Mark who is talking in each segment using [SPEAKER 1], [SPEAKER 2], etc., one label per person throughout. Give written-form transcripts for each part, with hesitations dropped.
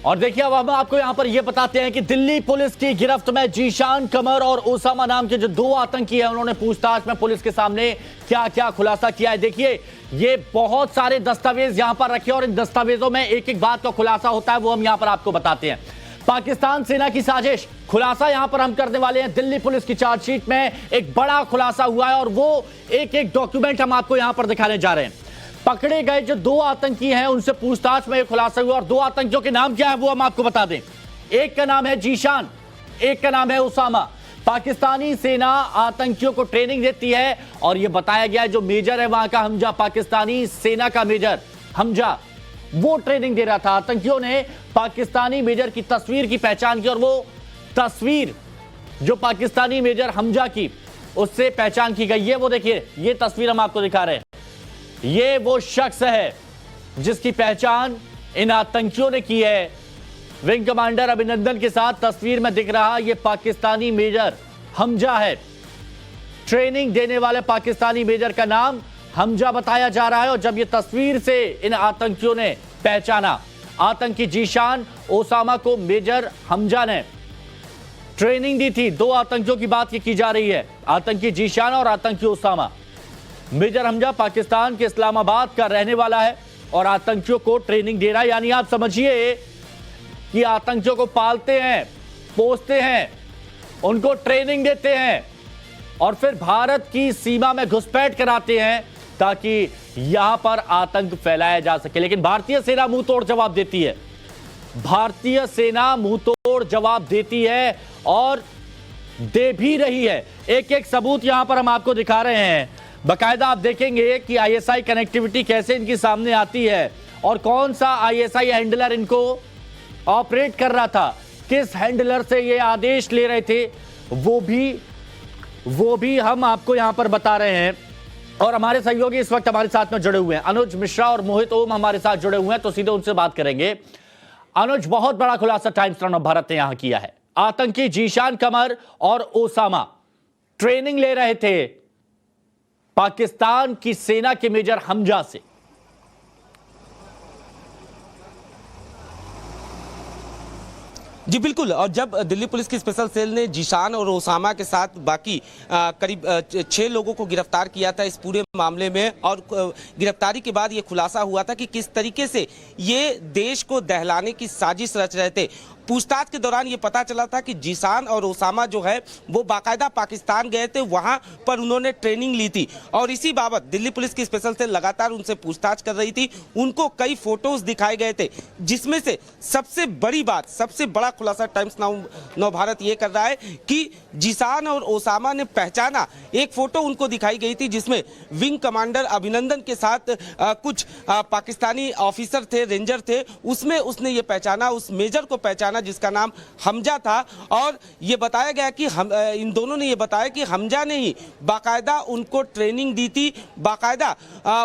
[SPEAKER 1] और देखिए अब हम आपको यहां पर यह बताते हैं कि दिल्ली पुलिस की गिरफ्त में जीशान कमर और ओसामा नाम के जो दो आतंकी हैं, उन्होंने पूछताछ में पुलिस के सामने क्या क्या खुलासा किया है। देखिए ये बहुत सारे दस्तावेज यहां पर रखे और इन दस्तावेजों में एक एक बात का खुलासा होता है, वो हम यहां पर आपको बताते हैं। पाकिस्तान सेना की साजिश, खुलासा यहां पर हम करने वाले हैं। दिल्ली पुलिस की चार्जशीट में एक बड़ा खुलासा हुआ है और वो एक एक डॉक्यूमेंट हम आपको यहां पर दिखाने जा रहे हैं। पकड़े गए जो दो आतंकी हैं उनसे पूछताछ में यह खुलासा हुआ और दो आतंकियों के नाम क्या है वो हम आपको बता दें। एक का नाम है जीशान, एक का नाम है ओसामा। पाकिस्तानी सेना आतंकियों को ट्रेनिंग देती है और यह बताया गया है जो मेजर है वहां का हमजा, पाकिस्तानी सेना का मेजर हमजा, वो ट्रेनिंग दे रहा था। आतंकियों ने पाकिस्तानी मेजर की तस्वीर की पहचान की और वो तस्वीर जो पाकिस्तानी मेजर हमजा की उससे पहचान की गई है। वो देखिए ये तस्वीर हम आपको दिखा रहे हैं, ये वो शख्स है जिसकी पहचान इन आतंकियों ने की है। विंग कमांडर अभिनंदन के साथ तस्वीर में दिख रहा ये पाकिस्तानी मेजर हमजा है। ट्रेनिंग देने वाले पाकिस्तानी मेजर का नाम हमजा बताया जा रहा है और जब ये तस्वीर से इन आतंकियों ने पहचाना, आतंकी जीशान ओसामा को मेजर हमजा ने ट्रेनिंग दी थी। दो आतंकियों की बात की जा रही है, आतंकी जीशान और आतंकी ओसामा। मेजर हमजा पाकिस्तान के इस्लामाबाद का रहने वाला है और आतंकियों को ट्रेनिंग दे रहा है। यानी आप समझिए कि आतंकियों को पालते हैं, पोसते हैं, उनको ट्रेनिंग देते हैं और फिर भारत की सीमा में घुसपैठ कराते हैं ताकि यहां पर आतंक फैलाया जा सके। लेकिन भारतीय सेना मुंह तोड़ जवाब देती है, भारतीय सेना मुंह तोड़ जवाब देती है और दे भी रही है। एक एक सबूत यहां पर हम आपको दिखा रहे हैं। बाकायदा आप देखेंगे कि आईएसआई कनेक्टिविटी कैसे इनकी सामने आती है और कौन सा आईएसआई हैंडलर इनको ऑपरेट कर रहा था, किस हैंडलर से ये आदेश ले रहे थे, वो भी हम आपको यहां पर बता रहे हैं। और हमारे सहयोगी इस वक्त हमारे साथ में जुड़े हुए हैं, अनुज मिश्रा और मोहित ओम हमारे साथ जुड़े हुए हैं, तो सीधे उनसे बात करेंगे। अनुज, बहुत बड़ा खुलासा टाइम्स ऑफ भारत ने यहां किया है। आतंकी जीशान कमर और ओसामा ट्रेनिंग ले रहे थे पाकिस्तान की सेना के मेजर हमजा से।
[SPEAKER 2] जी बिल्कुल, और जब दिल्ली पुलिस की स्पेशल सेल ने जीशान और ओसामा के साथ बाकी करीब 6 लोगों को गिरफ्तार किया था इस पूरे मामले में, और गिरफ्तारी के बाद ये खुलासा हुआ था कि किस तरीके से ये देश को दहलाने की साजिश रच रहे थे। पूछताछ के दौरान ये पता चला था कि जीशान और ओसामा जो है वो बाकायदा पाकिस्तान गए थे, वहां पर उन्होंने ट्रेनिंग ली थी और इसी बाबत दिल्ली पुलिस की स्पेशल सेल लगातार उनसे पूछताछ कर रही थी। उनको कई फोटोज दिखाए गए थे, जिसमें से सबसे बड़ी बात, सबसे बड़ा खुलासा टाइम्स नाउ भारत ये कर रहा है कि जीशान और ओसामा ने पहचाना, एक फोटो उनको दिखाई गई थी जिसमें विंग कमांडर अभिनंदन के साथ कुछ पाकिस्तानी ऑफिसर थे, रेंजर थे, उसमें उसने ये पहचाना, उस मेजर को पहचाना जिसका नाम हमजा था। और ये बताया गया कि इन दोनों ने ये बताया कि हमजा ने ही बाकायदा उनको ट्रेनिंग दी थी, बाकायदा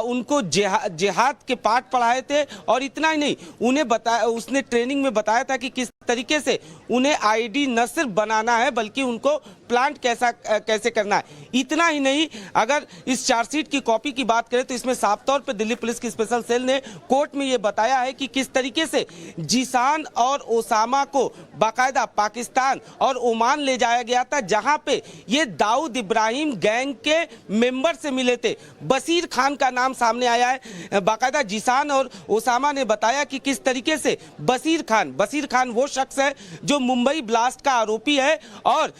[SPEAKER 2] उनको जिहाद के पाठ पढ़ाए थे और इतना ही नहीं, उन्हें बताया, उसने ट्रेनिंग में बताया था कि किस तरीके से उन्हें आईडी न सिर्फ बनाना है बल्कि उनको प्लांट कैसे करना है। इतना ही नहीं, अगर इस चार्जशीट की कॉपी की बात करें तो इसमें साफ तौर पर दिल्ली पुलिस की स्पेशल सेल ने कोर्ट में यह बताया है कि किस तरीके से जीशान और ओसामा को बाकायदा पाकिस्तान और ओमान ले जाया गया था, जहां पे ये दाऊद इब्राहिम गैंग के मेंबर से मिले थे। बशीर खान का नाम सामने आया है। बाकायदा जीशान और ओसामा ने बताया कि किस तरीके से बशीर खान वो शख्स है जो मुंबई ब्लास्ट का आरोपी है और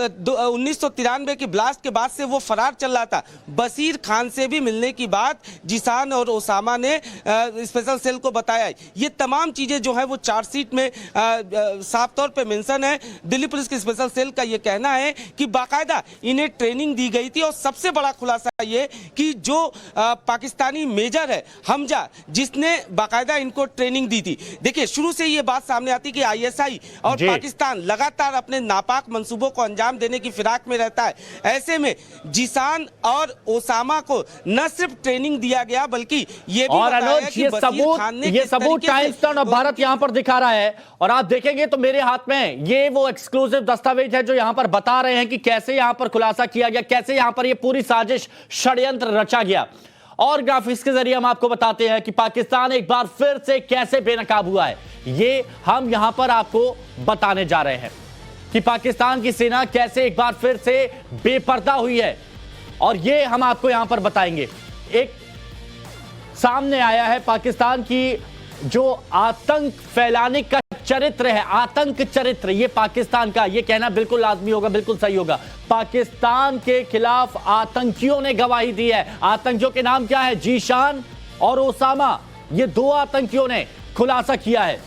[SPEAKER 2] 1993 के ब्लास्ट के बाद से वो फरार चल रहा था। बशीर खान से भी मिलने की बात जीशान और ओसामा ने स्पेशल सेल को बताया। ये तमाम चीजें जो है वो चार्जशीट में साफ तौर पे मेंशन है। दिल्ली पुलिस की स्पेशल सेल का ये कहना है कि बाकायदा इन्हें ट्रेनिंग दी गई थी और सबसे बड़ा खुलासा ये कि जो पाकिस्तानी मेजर है हमजा, जिसने बाकायदा इनको ट्रेनिंग दी थी। देखिए शुरू से ये बात सामने आती कि आईएसआई और पाकिस्तान लगातार अपने नापाक मंसूबों को अंजाम देने की फिराक में रहता है। ऐसे में जीशान और ओसामा को न सिर्फ ट्रेनिंग दिया गया बल्कि ये भी बताया कि बशीर खान ने
[SPEAKER 1] ये सबूत टाइम्स ऑफ भारत यहां पर दिखा रहा है और आप देखेंगे तो मेरे हाथ में ये वो एक्सक्लूसिव दस्तावेज है जो यहां पर बता रहे हैं कि कैसे यहां पर खुलासा किया गया, कैसे यहां पर ये पूरी साजिश षड्यंत्र रचा गया। और ग्राफिक्स के जरिए हम आपको बताते हैं कि पाकिस्तान एक बार फिर से कैसे बेनकाब हुआ है। ये हम यहां पर आपको बताने जा रहे हैं कि पाकिस्तान की सेना कैसे एक बार फिर से बेपर्दा हुई है, और ये हम आपको यहां पर बताएंगे। एक सामने आया है पाकिस्तान की जो आतंक फैलाने का चरित्र है, आतंक चरित्र, ये पाकिस्तान का, ये कहना बिल्कुल लाजमी होगा, बिल्कुल सही होगा। पाकिस्तान के खिलाफ आतंकियों ने गवाही दी है। आतंकियों के नाम क्या है? जीशान और ओसामा। ये दो आतंकियों ने खुलासा किया है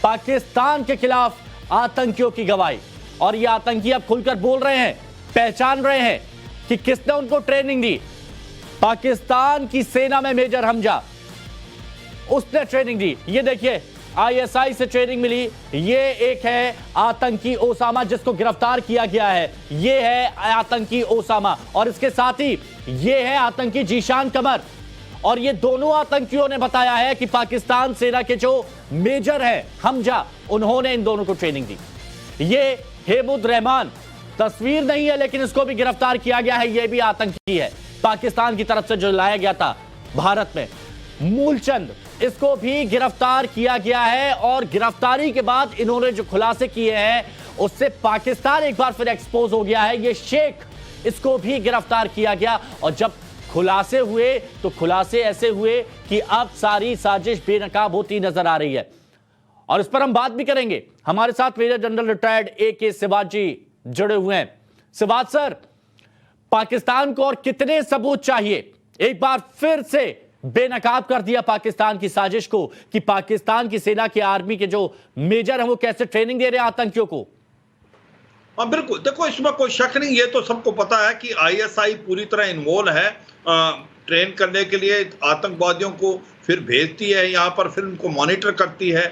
[SPEAKER 1] पाकिस्तान के खिलाफ आतंकियों की गवाही, और ये आतंकी अब खुलकर बोल रहे हैं, पहचान रहे हैं कि किसने उनको ट्रेनिंग दी। पाकिस्तान की सेना में मेजर हमजा, उसने ट्रेनिंग दी। ये देखिए, आईएसआई से ट्रेनिंग मिली। ये एक है आतंकी ओसामा जिसको गिरफ्तार किया गया है, ये है आतंकी ओसामा, और इसके साथ ही ये है आतंकी जीशान कमर। और ये दोनों आतंकियों ने बताया है कि पाकिस्तान सेना के जो मेजर हैं हमजा, उन्होंने इन दोनों को ट्रेनिंग दी। ये हेमुद रहमान, तस्वीर नहीं है लेकिन इसको भी गिरफ्तार किया गया है, ये भी आतंकी है, पाकिस्तान की तरफ से जो लाया गया था भारत में। मूलचंद, इसको भी गिरफ्तार किया गया है, और गिरफ्तारी के बाद इन्होंने जो खुलासे किए हैं उससे पाकिस्तान एक बार फिर एक्सपोज हो गया है। ये शेख, इसको भी गिरफ्तार किया गया, और जब खुलासे हुए तो खुलासे ऐसे हुए कि अब सारी साजिश बेनकाब होती नजर आ रही है, और इस पर हम बात भी करेंगे। हमारे साथ major general retired AK Siwach जी जुड़े हुए हैं। सिवाज सर, पाकिस्तान को और कितने सबूत चाहिए एक बार फिर से बेनकाब कर दिया पाकिस्तान की साजिश को, कि पाकिस्तान की सेना के आर्मी के जो मेजर हैं वो कैसे ट्रेनिंग दे रहे हैं आतंकियों को?
[SPEAKER 3] हाँ बिल्कुल, देखो इसमें कोई शक नहीं, ये तो सबको पता है कि ISI पूरी तरह इन्वॉल्व है ट्रेन करने के लिए, आतंकवादियों को फिर भेजती है यहाँ पर, फिर उनको मॉनिटर करती है,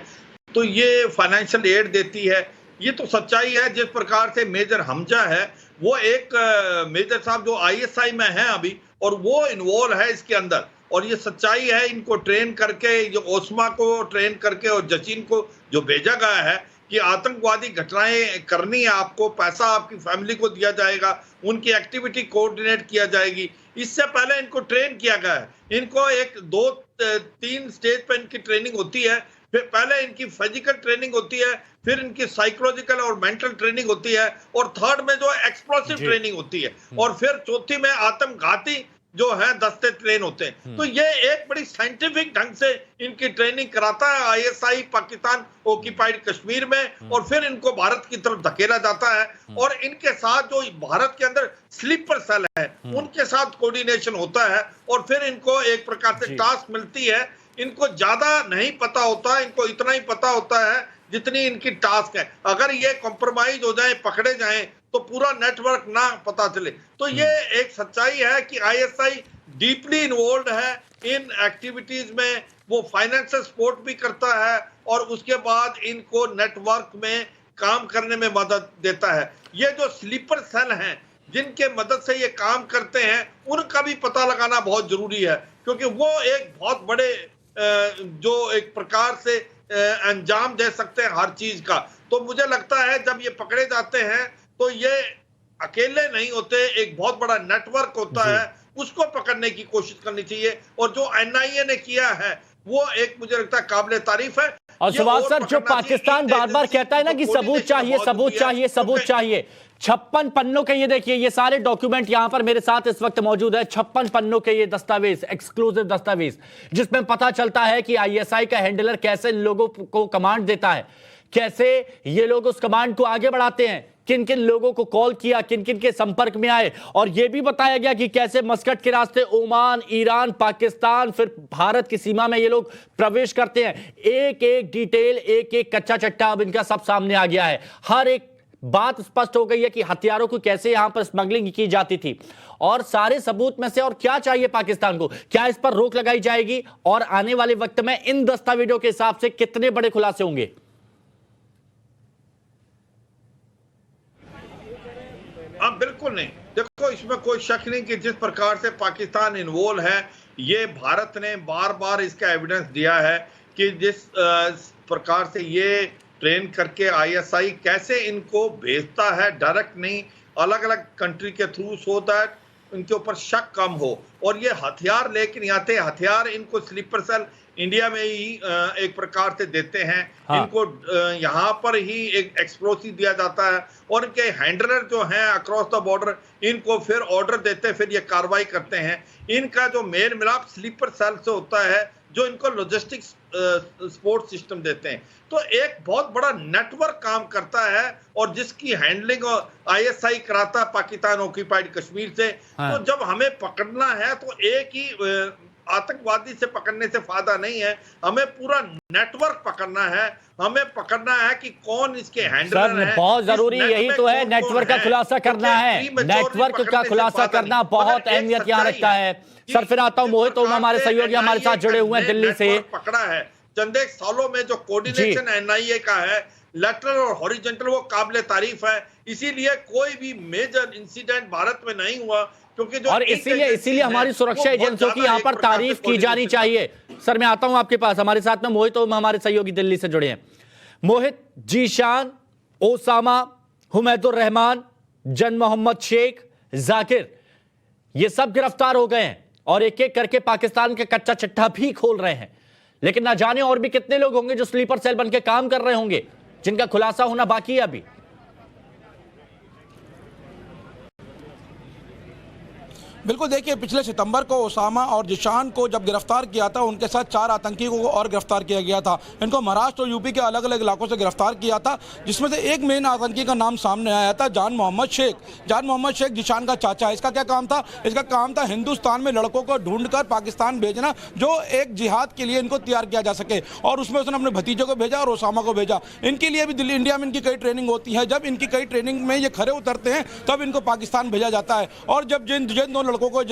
[SPEAKER 3] तो ये फाइनेंशियल एड देती है। ये तो सच्चाई है। जिस प्रकार से मेजर हमजा है, वो एक मेजर साहब जो ISI में है अभी, और वो इन्वॉल्व है इसके अंदर, और ये सच्चाई है। इनको ट्रेन करके, जो ओस्मा को ट्रेन करके और जचीन को जो भेजा गया है कि आतंकवादी घटनाएं करनी है, आपको पैसा आपकी फैमिली को दिया जाएगा, उनकी एक्टिविटी कोऑर्डिनेट किया जाएगी, इससे पहले इनको ट्रेन किया गया है। इनको 1, 2, 3 स्टेज पर इनकी ट्रेनिंग होती है। फिर पहले इनकी फिजिकल ट्रेनिंग होती है, फिर इनकी साइकोलॉजिकल और मेंटल ट्रेनिंग होती है, और थर्ड में जो एक्सप्लोसिव ट्रेनिंग होती है, और फिर चौथी में आत्मघाती जो है दस्ते ट्रेन होते हैं। तो ये एक बड़ी साइंटिफिक ढंग से इनकी ट्रेनिंग कराता है ISI पाकिस्तान ऑक्यूपाइड कश्मीर में, और फिर इनको भारत की तरफ धकेला जाता है, और इनके साथ जो भारत के अंदर स्लीपर सेल है उनके साथ कोऑर्डिनेशन होता है, और फिर इनको एक प्रकार से टास्क मिलती है। इनको ज्यादा नहीं पता होता, इनको इतना ही पता होता है जितनी इनकी टास्क है। अगर ये कॉम्प्रोमाइज हो जाए, पकड़े जाएं, तो पूरा नेटवर्क ना पता चले। तो ये एक सच्चाई है कि ISI डीपली इन्वॉल्व है इन एक्टिविटीज में। वो फाइनेंशियल सपोर्ट भी करता है, और उसके बाद इनको नेटवर्क में काम करने में मदद देता है। ये जो स्लीपर सेल हैं जिनके मदद से ये काम करते हैं, उनका भी पता लगाना बहुत जरूरी है, क्योंकि वो एक बहुत बड़े जो एक प्रकार से अंजाम दे सकते हैं हर चीज का। तो मुझे लगता है जब ये पकड़े जाते हैं तो ये अकेले नहीं होते, एक बहुत बड़ा नेटवर्क होता है, उसको पकड़ने की कोशिश करनी चाहिए। और जो NIA ने किया है वो एक मुझे लगता है काबिले तारीफ है।
[SPEAKER 1] और सुभाष सर, जो पाकिस्तान बार बार कहता है ना कि सबूत चाहिए, सबूत चाहिए, सबूत चाहिए, 56 पन्नों के, ये देखिए, ये सारे डॉक्यूमेंट यहां पर मेरे साथ इस वक्त मौजूद है। 56 पन्नों के ये दस्तावेज, एक्सक्लूसिव दस्तावेज, जिसमें पता चलता है कि ISI का हैंडलर कैसे लोगों को कमांड देता है, कैसे ये लोग उस कमांड को आगे बढ़ाते हैं, किन किन लोगों को कॉल किया, किन किन के संपर्क में आए, और यह भी बताया गया कि कैसे मस्कट के रास्ते ओमान, ईरान, पाकिस्तान, फिर भारत की सीमा में ये लोग प्रवेश करते हैं। एक एक डिटेल, एक एक कच्चा चट्टा अब इनका सब सामने आ गया है। हर एक बात स्पष्ट हो गई है कि हथियारों को कैसे यहां पर स्मगलिंग की जाती थी, और सारे सबूत में से और क्या चाहिए पाकिस्तान को, क्या इस पर रोक लगाई जाएगी, और आने वाले वक्त में इन दस्तावेजों के हिसाब से कितने बड़े खुलासे होंगे?
[SPEAKER 3] हाँ बिल्कुल नहीं, देखो इसमें कोई शक नहीं कि जिस प्रकार से पाकिस्तान इन्वॉल्व है, ये भारत ने बार बार इसका एविडेंस दिया है कि जिस प्रकार से ये ट्रेन करके ISI कैसे इनको भेजता है, डायरेक्ट नहीं, अलग अलग कंट्री के थ्रू, सो दैट इनके ऊपर शक कम हो। और ये हथियार लेकिन यहाँ थे, हथियार इनको स्लीपर सेल इंडिया में ही एक प्रकार से देते हैं। हाँ। इनको यहाँ पर ही एक एक्सप्लोसिव दिया जाता है और इनके हैंडलर जो हैं अक्रॉस द बॉर्डर, इनको फिर ऑर्डर देते हैं, फिर ये कार्रवाई करते हैं। इनका जो मेल मिलाप स्लीपर सेल से होता है, जो इनको लॉजिस्टिक्स सपोर्ट सिस्टम देते हैं। तो एक बहुत बड़ा नेटवर्क काम करता है और जिसकी हैंडलिंग आईएसआई कराता है पाकिस्तान ऑक्यूपाइड कश्मीर से। हाँ। तो जब हमें पकड़ना है तो एक ही आतंकवादी से पकड़ने से फायदा नहीं है, हमें पूरा नेटवर्क पकड़ना है। हमें पकड़ना है कि कौन इसके हैंडलर है।
[SPEAKER 1] बहुत जरूरी यही तो है, नेटवर्क का खुलासा करना है। नेटवर्क का खुलासा करना बहुत अहमियत यहाँ रखता है। सर फिर आता हूँ मोहित, तो हमारे सहयोगी हमारे साथ जुड़े हुए हैं दिल्ली से।
[SPEAKER 3] पकड़ा है चंद एक सालों में जो कोऑर्डिनेशन एनआईए का है, लेटरल और हॉरिजॉन्टल, वो काबिले तारीफ है। इसीलिए कोई भी मेजर इंसिडेंट भारत में नहीं हुआ, क्योंकि जो
[SPEAKER 1] और इसीलिए हमारी सुरक्षा एजेंसियों की यहाँ पर तारीफ की जानी चाहिए। सर मैं आता हूं आपके पास, हमारे साथ में मोहित और हमारे सहयोगी दिल्ली से जुड़े हैं। मोहित, जीशान, ओसामा, हुमैदुर रहमान, जन मोहम्मद शेख, जाकिर, ये सब गिरफ्तार हो गए हैं और एक एक करके पाकिस्तान का कच्चा चिट्ठा भी खोल रहे हैं। लेकिन ना जाने और भी कितने लोग होंगे जो स्लीपर सेल बनकर काम कर रहे होंगे, जिनका खुलासा होना बाकी है अभी।
[SPEAKER 4] बिल्कुल, देखिए पिछले सितंबर को ओसामा और जिशान को जब गिरफ्तार किया था, उनके साथ 4 आतंकियों को और गिरफ्तार किया गया था। इनको महाराष्ट्र और यूपी के अलग अलग इलाकों से गिरफ्तार किया था, जिसमें से एक मेन आतंकी का नाम सामने आया था, जान मोहम्मद शेख। जान मोहम्मद शेख जिशान का चाचा है। इसका क्या काम था? इसका काम था हिंदुस्तान में लड़कों को ढूंढकर पाकिस्तान भेजना, जो एक जिहाद के लिए इनको तैयार किया जा सके। और उसमें उसने अपने भतीजे को भेजा और ओसामा को भेजा। इनके लिए भी दिल्ली इंडिया में इनकी कई ट्रेनिंग होती है। जब इनकी कई ट्रेनिंग में ये खरे उतरते हैं तब इनको पाकिस्तान भेजा जाता है। और जब जिन 2 लड़कों को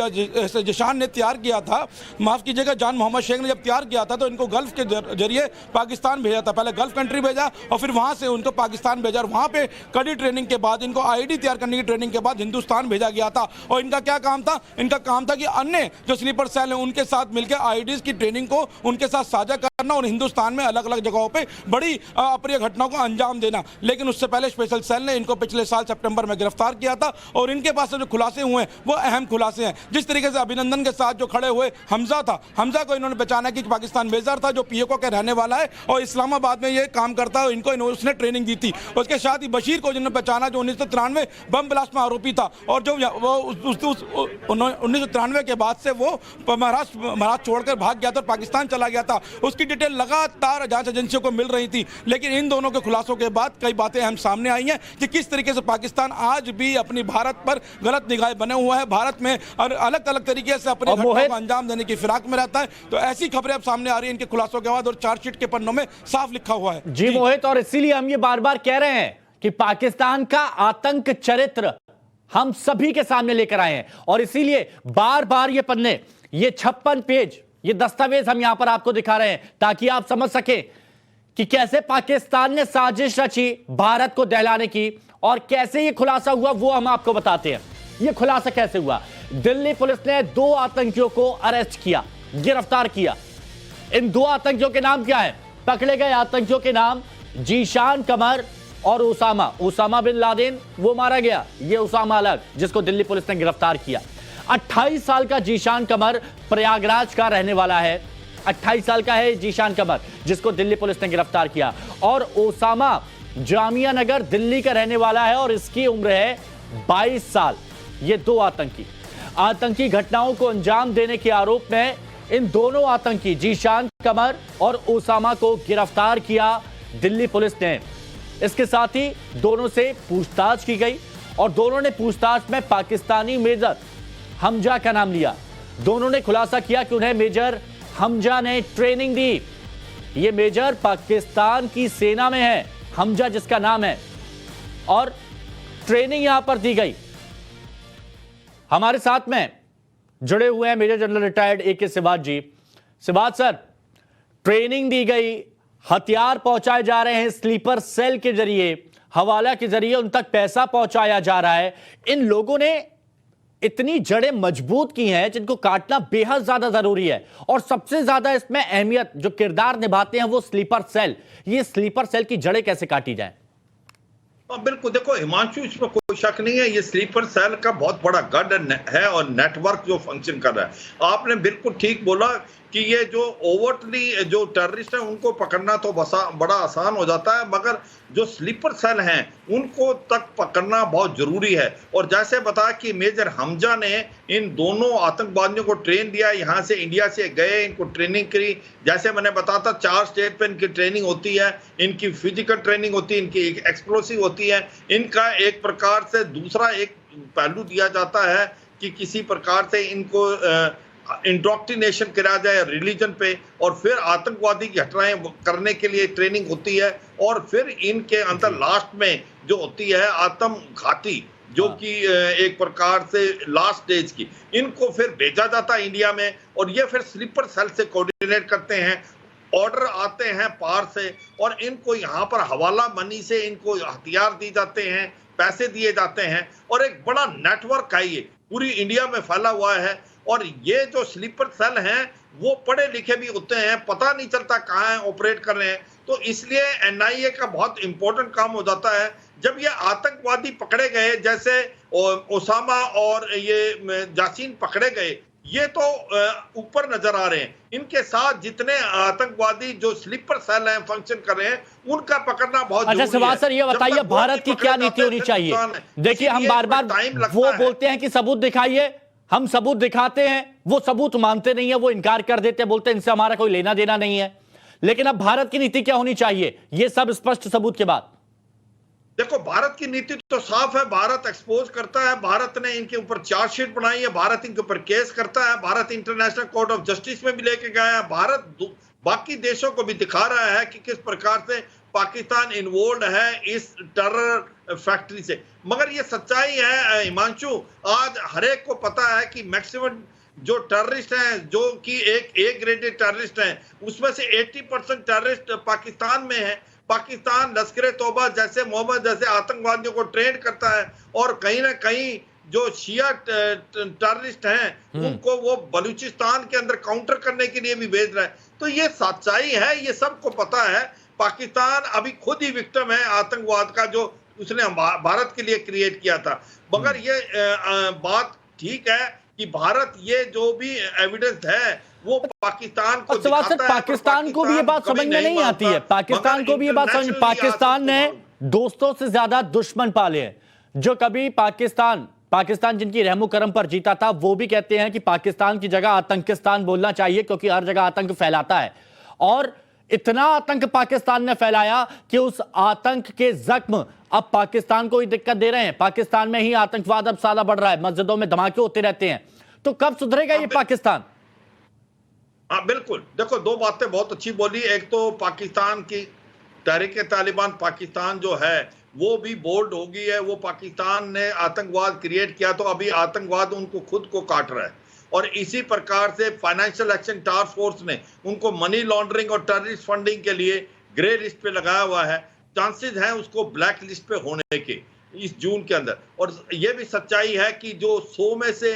[SPEAKER 4] जिशान ने तैयार किया था, माफ कीजिएगा, जान मोहम्मद शेख ने जब तैयार किया था, तो इनको गल्फ के जरिए पाकिस्तान भेजा था। पहले गल्फ कंट्री भेजा और फिर वहां से उनको पाकिस्तान भेजा और वहां पे कड़ी ट्रेनिंग के बाद, इनको आईडी तैयार करने की ट्रेनिंग के बाद हिंदुस्तान भेजा गया था। और इनका क्या काम था? इनका काम था कि अन्य जो स्लीपर सेल है उनके साथ मिलकर आईडीज की ट्रेनिंग को उनके साथ साझा करना और हिंदुस्तान में अलग अलग जगहों पर बड़ी अप्रिय घटनाओं को अंजाम देना। लेकिन उससे पहले स्पेशल सेल ने इनको पिछले साल सितंबर में गिरफ्तार किया था और इनके पास जो खुलासे हुए वो अहम खुलासे हैं। जिस तरीके से अभिनंदन के साथ जो खड़े हुए हमजा था, हमजा को इन्होंने पहचाना कि पाकिस्तान बेजार था, जो पीओके का रहने वाला है और इस्लामाबाद में ये काम करता है, इनको उसने ट्रेनिंग दी थी। उसके साथ ही बशीर को जिन्होंने पहचाना, जो 1993 बम ब्लास्ट में आरोपी था और जो 1993 के बाद से वो महाराष्ट्र छोड़कर भाग गया था और पाकिस्तान चला गया था। उसकी डिटेल लगातार जांच एजेंसियों को मिल रही थी। लेकिन इन दोनों के खुलासों के बाद कई बातें हम सामने आई हैं कि किस तरीके से पाकिस्तान आज भी अपनी भारत पर गलत निगाह बने हुआ है, भारत में अलग अलग तरीके से अपने घटनाओं को अंजाम देने की फिराक में रहता है। तो ऐसी खबरें अब सामने आ रही हैं इनके खुलासों के बाद और चार्जशीट के पन्नों में साफ लिखा हुआ है।
[SPEAKER 1] जी मोहित, और इसीलिए हम ये बार बार कह रहे हैं कि पाकिस्तान का आतंक चरित्र हम सभी के सामने लेकर आए हैं और इसीलिए बार बार ये पन्ने, ये 56 पेज, ये दस्तावेज हम यहां पर आपको दिखा रहे हैं ताकि आप समझ सके कि कैसे पाकिस्तान ने साजिश रची भारत को दहलाने की और कैसे ये खुलासा हुआ, वो हम आपको बताते हैं। ये खुलासा कैसे हुआ? दिल्ली पुलिस ने 2 आतंकियों को अरेस्ट किया, गिरफ्तार किया। इन 2 आतंकियों के नाम क्या है? पकड़े गए आतंकियों के नाम जीशान कमर और उसामा बिन लादेन, वो मारा गया। ये उसामा अलग, जिसको दिल्ली पुलिस ने गिरफ्तार किया। 28 साल का जीशान कमर प्रयागराज का रहने वाला है। 28 साल का है जीशान कमर, जिसको दिल्ली पुलिस ने गिरफ्तार किया। और ओसामा जामिया नगर दिल्ली का रहने वाला है और इसकी उम्र है 22 साल। ये 2 आतंकी घटनाओं को अंजाम देने के आरोप में इन दोनों आतंकी जीशान कमर और ओसामा को गिरफ्तार किया दिल्ली पुलिस ने। इसके साथ ही दोनों से पूछताछ की गई और दोनों ने पूछताछ में पाकिस्तानी मेजर हमजा का नाम लिया। दोनों ने खुलासा किया कि उन्हें मेजर हमजा ने ट्रेनिंग दी। ये मेजर पाकिस्तान की सेना में है, हमजा जिसका नाम है, और ट्रेनिंग यहां पर दी गई। हमारे साथ में जुड़े हुए हैं major general retired AK Siwach जी। सिवाज सर, ट्रेनिंग दी गई, हथियार पहुंचाए जा रहे हैं स्लीपर सेल के जरिए, हवाला के जरिए उन तक पैसा पहुंचाया जा रहा है। इन लोगों ने इतनी जड़ें मजबूत की हैं जिनको काटना बेहद ज्यादा जरूरी है और सबसे ज्यादा इसमें अहमियत जो किरदार निभाते हैं वो स्लीपर सेल। ये स्लीपर सेल की जड़ें कैसे काटी जाए?
[SPEAKER 3] हाँ, बिल्कुल। देखो हिमांशु, इसमें कोई शक नहीं है, ये स्लीपर सेल का बहुत बड़ा गढ़ है और नेटवर्क जो फंक्शन कर रहा है। आपने बिल्कुल ठीक बोला कि ये जो ओवरटली जो टेररिस्ट हैं उनको पकड़ना तो बड़ा आसान हो जाता है, मगर जो स्लीपर सेल हैं उनको तक पकड़ना बहुत जरूरी है। और जैसे बताया कि मेजर हमजा ने इन दोनों आतंकवादियों को ट्रेन दिया, यहाँ से इंडिया से गए, इनको ट्रेनिंग करी। जैसे मैंने बताया था 4 स्टेज पे इनकी ट्रेनिंग होती है, इनकी फिजिकल ट्रेनिंग होती है, इनकी एक्सप्लोसिव होती है, इनका एक प्रकार से दूसरा एक पहलू दिया जाता है कि किसी प्रकार से इनको इंडोक्ट्रिनेशन करा जाए रिलीजन पे, और फिर आतंकवादी की घटनाएं करने के लिए ट्रेनिंग होती है। और फिर इनके अंदर लास्ट में जो होती है आत्मघाती, जो कि एक प्रकार से लास्ट स्टेज की, इनको फिर भेजा जाता है इंडिया में, और ये फिर स्लीपर सेल से कोऑर्डिनेट करते हैं। ऑर्डर आते हैं पार से और इनको यहाँ पर हवाला मनी से इनको हथियार दिए जाते हैं, पैसे दिए जाते हैं, और एक बड़ा नेटवर्क है ये पूरी इंडिया में फैला हुआ है। और ये जो स्लीपर सेल हैं वो पढ़े लिखे भी होते हैं, पता नहीं चलता कहाँ ऑपरेट कर रहे हैं। तो इसलिए एनआईए का बहुत इंपॉर्टेंट काम हो जाता है। जब ये आतंकवादी पकड़े गए, जैसे ओसामा और ये जासीन पकड़े गए, ये तो ऊपर नजर आ रहे हैं। इनके साथ जितने आतंकवादी जो स्लीपर सेल हैं फंक्शन कर रहे हैं, उनका पकड़ना बहुत
[SPEAKER 1] अच्छा सवाल सर, ये बताइए भारत की क्या नीति होनी चाहिए? देखिए हम बार बार वो बोलते हैं कि सबूत दिखाइए, हम सबूत दिखाते हैं, वो सबूत मानते नहीं है, वो इनकार कर देते हैं, बोलते हैं इनसे हमारा कोई लेना देना नहीं है। लेकिन अब भारत की नीति क्या होनी चाहिए ये सब स्पष्ट सबूत के बाद?
[SPEAKER 3] देखो भारत की नीति तो साफ है, भारत एक्सपोज करता है, भारत ने इनके ऊपर चार्जशीट बनाई है, भारत इनके ऊपर केस करता है, Bharat international court of justice में भी लेके गया है, भारत बाकी देशों को भी दिखा रहा है कि किस प्रकार से पाकिस्तान इन्वॉल्व है इस टेरर फैक्ट्री से। मगर ये सच्चाई है हिमांशु, आज हरेक को पता है कि मैक्सिमम जो टेररिस्ट हैं, जो कि एक ए ग्रेडेड टेररिस्ट हैं, उसमें से 80% टेररिस्ट पाकिस्तान में है। पाकिस्तान लश्कर-ए-तौबा जैसे मोहम्मद जैसे आतंकवादियों को ट्रेन करता है, और कहीं ना कहीं जो शिया टेररिस्ट हैं उनको वो बलूचिस्तान के अंदर काउंटर करने के लिए भी भेज रहा है। तो ये सच्चाई है, ये सबको पता है। पाकिस्तान अभी खुद ही विक्टिम है आतंकवाद का, जो उसने भारत के लिए क्रिएट किया था। मगर ये बात ठीक है कि भारत ये जो भी एविडेंस है वो पाकिस्तान को दिखाता है।
[SPEAKER 1] पाकिस्तान को भी ये बात समझ में नहीं आती है, पाकिस्तान को भी ये बात समझ, पाकिस्तान ने दोस्तों से ज्यादा दुश्मन पाले हैं। जो कभी पाकिस्तान जिनकी रहमो करम पर जीता था, वो भी कहते हैं कि पाकिस्तान की जगह आतंकिस्तान बोलना चाहिए, क्योंकि हर जगह आतंक फैलाता है। और इतना आतंक पाकिस्तान ने फैलाया कि उस आतंक के जख्म अब पाकिस्तान को ही दिक्कत दे रहे हैं। पाकिस्तान में ही आतंकवाद अब साला बढ़ रहा है, मस्जिदों में धमाके होते रहते हैं। तो कब सुधरेगा ये पाकिस्तान?
[SPEAKER 3] हाँ बिल्कुल, देखो दो बातें बहुत अच्छी बोली। एक तो पाकिस्तान की तहरीक-ए-तालिबान पाकिस्तान जो है वो भी बोल्ड हो गई है। वो पाकिस्तान ने आतंकवाद क्रिएट किया तो अभी आतंकवाद उनको खुद को काट रहा है। और इसी प्रकार से फाइनेंशियल एक्शन टास्क फोर्स ने उनको मनी लॉन्ड्रिंग और टेररिस्ट फंडिंग के लिए ग्रे लिस्ट पे लगाया हुआ है। चांसेस हैं उसको ब्लैक लिस्ट पे होने के इस जून के अंदर। और ये भी सच्चाई है कि जो 100 में से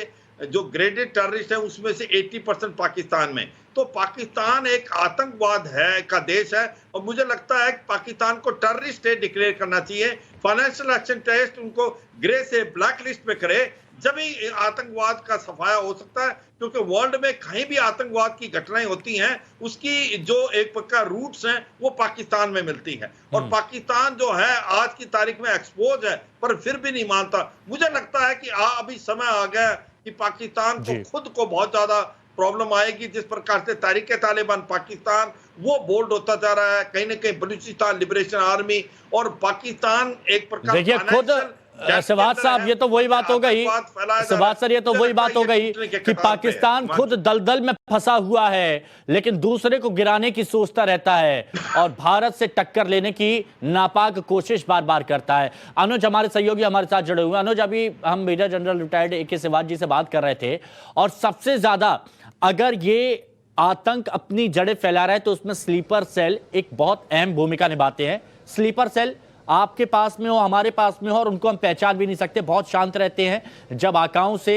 [SPEAKER 3] जो ग्रेडेड टेररिस्ट है उसमें से 80% पाकिस्तान में। तो पाकिस्तान एक आतंकवाद है का देश है, और मुझे लगता है कि पाकिस्तान को टेररिस्ट स्टेट डिक्लेयर करना चाहिए। फाइनेंशियल एक्शन टेस्ट उनको ग्रे से ब्लैक लिस्ट पे करे, जब ही आतंकवाद का सफाया हो सकता है। क्योंकि वर्ल्ड में कहीं भी आतंकवाद की घटनाएं होती हैं, उसकी जो एक प्रकार रूट्स हैं वो पाकिस्तान में मिलती है। और पाकिस्तान जो है आज की तारीख में एक्सपोज है, पर फिर भी नहीं मानता। मुझे लगता है कि अभी समय आ गया कि पाकिस्तान को खुद को बहुत ज्यादा प्रॉब्लम आएगी। जिस प्रकार से तहरीक-ए-तालिबान पाकिस्तान वो बोल्ड होता जा रहा है, कहीं ना कहीं बलूचिस्तान लिबरेशन आर्मी और पाकिस्तान एक प्रकार,
[SPEAKER 1] देखिए खुद सवाद साहब, ये तो वही बात हो गई सवाद सर, ये तो वही बात हो गई कि पाकिस्तान खुद दलदल में फंसा हुआ है, लेकिन दूसरे को गिराने की सोचता रहता है और भारत से टक्कर लेने की नापाक कोशिश बार बार करता है। अनुज हमारे सहयोगी हमारे साथ जुड़े हुए। अनुज, अभी हम major general retired AK Siwach जी से बात कर रहे थे, और सबसे ज्यादा अगर ये आतंक अपनी जड़ें फैला रहा है तो उसमें स्लीपर सेल एक बहुत अहम भूमिका निभाते हैं। स्लीपर सेल आपके पास में हो, हमारे पास में हो, और उनको हम पहचान भी नहीं सकते, बहुत शांत रहते हैं। जब आकाओं से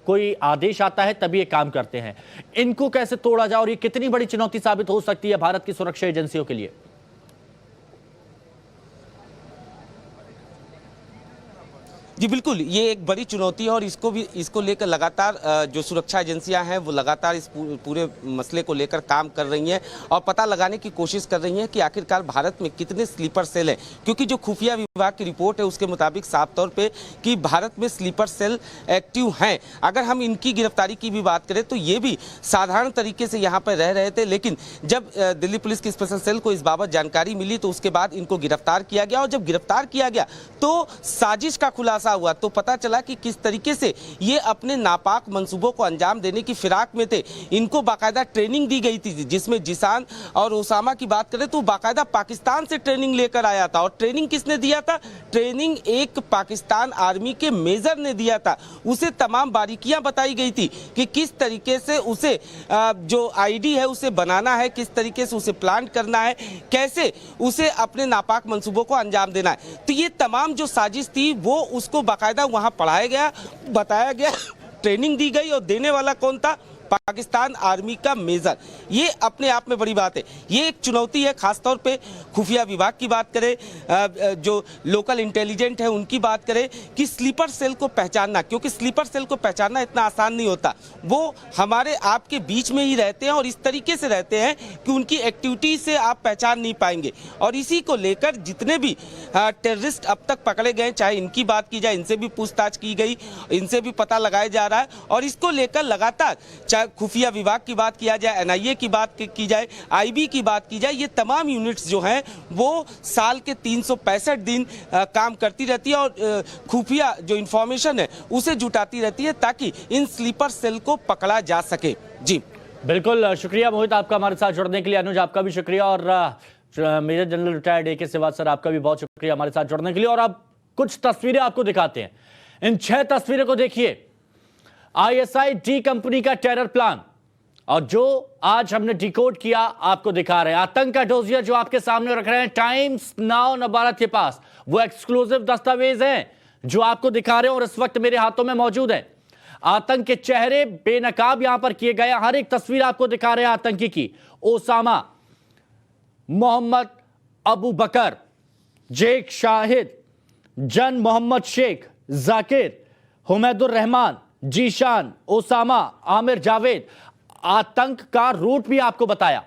[SPEAKER 1] कोई आदेश आता है तभी ये काम करते हैं। इनको कैसे तोड़ा जाए और ये कितनी बड़ी चुनौती साबित हो सकती है भारत की सुरक्षा एजेंसियों के लिए?
[SPEAKER 2] जी बिल्कुल, ये एक बड़ी चुनौती है और इसको लेकर लगातार जो सुरक्षा एजेंसियां हैं वो लगातार इस पूरे मसले को लेकर काम कर रही हैं और पता लगाने की कोशिश कर रही हैं कि आखिरकार भारत में कितने स्लीपर सेल हैं, क्योंकि जो खुफिया विभाग की रिपोर्ट है उसके मुताबिक साफ तौर पे कि भारत में स्लीपर सेल एक्टिव हैं। अगर हम इनकी गिरफ्तारी की भी बात करें तो ये भी साधारण तरीके से यहाँ पर रह रहे थे, लेकिन जब दिल्ली पुलिस की स्पेशल सेल को इस बाबत जानकारी मिली तो उसके बाद इनको गिरफ्तार किया गया और जब गिरफ्तार किया गया तो साजिश का खुलासा हुआ तो पता चला कि किस तरीके से ये अपने नापाक मंसूबों को अंजाम देने की फिराक में थे। इनको बाकायदा ट्रेनिंग दी गई थी, जिसमें जिशान और ओसामा की बात करें तो बाकायदा पाकिस्तान से ट्रेनिंग लेकर आया था। और ट्रेनिंग किसने दिया था? ट्रेनिंग एक पाकिस्तान आर्मी के मेजर ने दिया था। उसे तमाम बारीकियां बताई गई थी कि किस तरीके से उसे जो आईडी है उसे बनाना है, किस तरीके से उसे प्लान करना है, कैसे उसे अपने नापाक मंसूबों को अंजाम देना है। तो ये तमाम जो साजिश थी वो उसको बाकायदा वहां पढ़ाया गया, बताया गया, ट्रेनिंग दी गई और देने वाला कौन था? पाकिस्तान आर्मी का मेजर। ये अपने आप में बड़ी बात है। ये एक चुनौती है, खासतौर पे खुफिया विभाग की बात करें, जो लोकल इंटेलिजेंट है उनकी बात करें कि स्लीपर सेल को पहचानना, क्योंकि स्लीपर सेल को पहचानना इतना आसान नहीं होता। वो हमारे आपके बीच में ही रहते हैं और इस तरीके से रहते हैं कि उनकी एक्टिविटी से आप पहचान नहीं पाएंगे। और इसी को लेकर जितने भी टेररिस्ट अब तक पकड़े गए, चाहे इनकी बात की जाए, इनसे भी पूछताछ की गई, इनसे भी पता लगाया जा रहा है और इसको लेकर लगातार चाहे खुफिया विभाग की बात किया जाए, एनआईए की बात की जाए, आईबी की बात की जाए, ये तमाम यूनिट्स जो हैं वो साल के 365 दिन काम करती रहती है और खुफिया जो इंफॉर्मेशन है उसे जुटाती रहती है ताकि इन स्लीपर सेल को पकड़ा जा सके। जी
[SPEAKER 1] बिल्कुल, शुक्रिया मोहित आपका हमारे साथ जुड़ने के लिए। अनुज आपका भी शुक्रिया और major general retired AK Sehwag sir आपका भी बहुत शुक्रिया हमारे साथ जुड़ने के लिए। और अब कुछ तस्वीरें आपको दिखाते हैं। इन 6 तस्वीरों को देखिए। ISI-D कंपनी का टेरर प्लान, और जो आज हमने डिकोड किया आपको दिखा रहे हैं। आतंक का डोजियर जो आपके सामने रख रहे हैं टाइम्स नाउ नवभारत के पास, वो एक्सक्लूसिव दस्तावेज हैं जो आपको दिखा रहे हैं और इस वक्त मेरे हाथों में मौजूद है। आतंक के चेहरे बेनकाब यहां पर किए गए, हर एक तस्वीर आपको दिखा रहे हैं आतंकी की। ओसामा, मोहम्मद अबू बकर, जेक शाहिद, जन मोहम्मद शेख, जाकिर, हुमैदुर रहमान, जीशान, ओसामा, आमिर जावेद। आतंक का रूट भी आपको बताया।